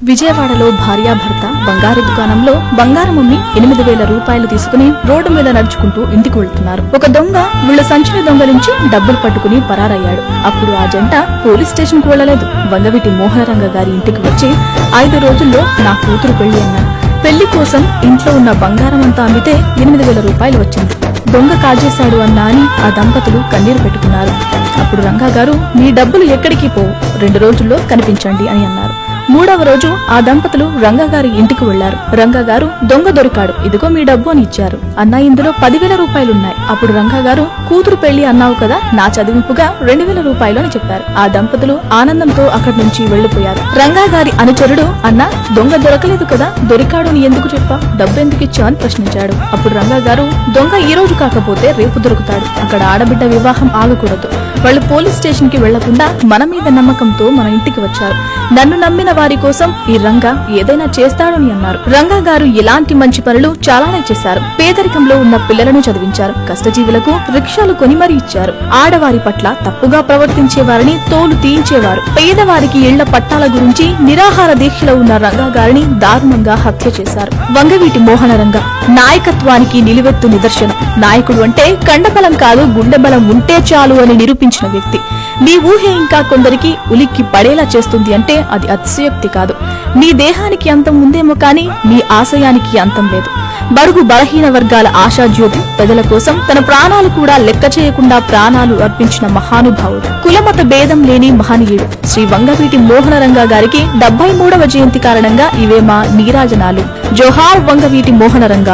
విజయవాడలో భార్యాభర్త బంగారు దుకాణంలో బంగారం అమ్మి 8,000 రూపాయలు తీసుకుని రోడ్డు మీద నడుచుకుంటూ ఇంటికి వెళ్తున్నారు. ఒక దొంగ వీళ్ల సంచిని దొంగలించి డబ్బులు పట్టుకుని పరారయ్యాడు. అప్పుడు ఆ జంట పోలీస్ స్టేషన్ కు వెళ్లలేదు. వంగవీటి మోహనరంగ గారి ఇంటికి వచ్చి 5 రోజుల్లో నా కూతురు పెళ్లి అన్నారు. పెళ్లి కోసం ఇంట్లో ఉన్న బంగారం అంతా అమ్మితే 8,000 రూపాయలు వచ్చింది. దొంగ కాజేశాడు అన్నా అని ఆ దంపతులు కన్నీరు పెట్టుకున్నారు. అప్పుడు రంగా గారు, మీ డబ్బులు ఎక్కడికి పోవు, 2 రోజుల్లో కనిపించండి అని అన్నారు. 3వ రోజు ఆ దంపతులు రంగగారి ఇంటికి వెళ్లారు. రంగగారు, దొంగ దొరికాడు, ఇదిగో మీ డబ్బు అని ఇచ్చారు. అన్నా, ఇందులో 10,000 రూపాయలున్నాయి. అప్పుడు రంగగారు, కూతురు పెళ్లి అన్నావు కదా, నా చదివింపుగా 2,000 రూపాయలు అని చెప్పారు. ఆ దంపతులు ఆనందంతో అక్కడి నుంచి వెళ్లిపోయారు. రంగగారి అనుచరుడు, అన్నా, దొంగ దొరకలేదు కదా, దొరికాడు అని ఎందుకు చెప్పా, డబ్బెందుకు ఇచ్చా అని ప్రశ్నించాడు. అప్పుడు రంగగారు, దొంగ ఈ రోజు కాకపోతే రేపు దొరుకుతాడు, అక్కడ ఆడబిడ్డ వివాహం ఆగకూడదు, వాళ్ళు పోలీస్ స్టేషన్ కి వెళ్లకుండా మన మీద నమ్మకంతో మన ఇంటికి వచ్చారు, నన్ను నమ్మిన వారి కోసం ఈ రంగా ఏదైనా చేస్తాడని అన్నారు. రంగా గారు ఎలాంటి మంచి పనులు చాలానే చేశారు. పేదరికంలో ఉన్న పిల్లలను చదివించారు. కష్టజీవులకు రిక్షాలు కొని మరీ ఇచ్చారు. ఆడవారి పట్ల తప్పుగా ప్రవర్తించే వారిని తోలు తీయించేవారు. పేదవారికి ఇళ్ల పట్టాల గురించి నిరాహార దీక్షలో ఉన్న రంగా గారిని దారుణంగా హత్య చేశారు. వంగవీటి మోహనరంగ నాయకత్వానికి నిలువెత్తు నిదర్శనం. నాయకుడు అంటే కండబలం కాదు, గుండె బలం ఉంటే చాలు అని నిరూపించిన వ్యక్తి. మీ ఊహే ఇంకా కొందరికి ఉలిక్కి పడేలా చేస్తుంది అంటే అది అతిశయోక్తి కాదు. మీ దేహానికి అంతం ఉందేమో కానీ మీ ఆశయానికి అంతం లేదు. బడుగు బలహీన వర్గాల ఆశాజ్యోతి, ప్రజల కోసం తన ప్రాణాలు కూడా లెక్క చేయకుండా ప్రాణాలు అర్పించిన మహానుభావుడు, కులమత భేదం లేని మహనీయుడు శ్రీ వంగవీటి మోహనరంగ గారికి 73వ జయంతి కారణంగా ఇవే మా నీరాజనాలు. జోహార్ వంగవీటి మోహనరంగ.